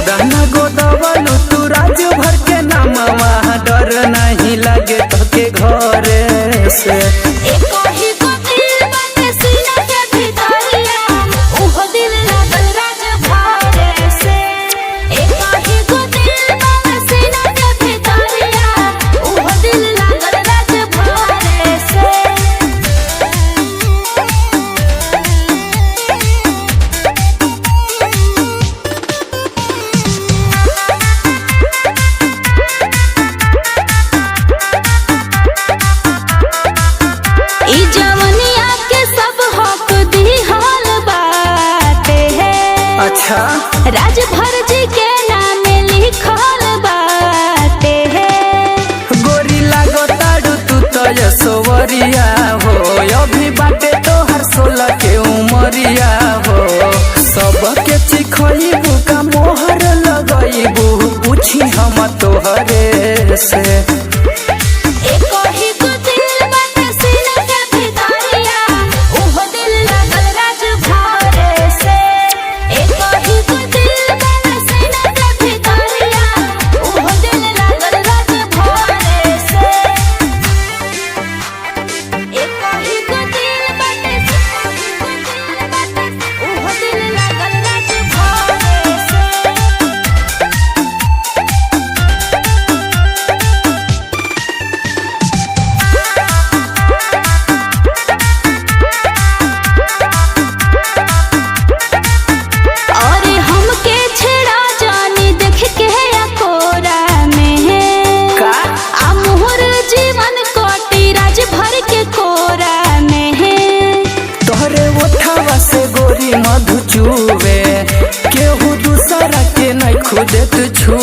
गोदाना गोदवलू तू राज भर के नामवा डर नहीं लगे तो के घर से अच्छा राज भर जी के नाम लिखल बाटे है। गोरी लागो ताड़ू तू तो यशोवरिया हो अभी बाटे तो हर 16 के उमरिया हो सबके चिखईबू का मोहर लगईबू पूछी हम तोहरे से से गोरी मधु चूवे केहू दूसरा के नहीं खुदे तू छू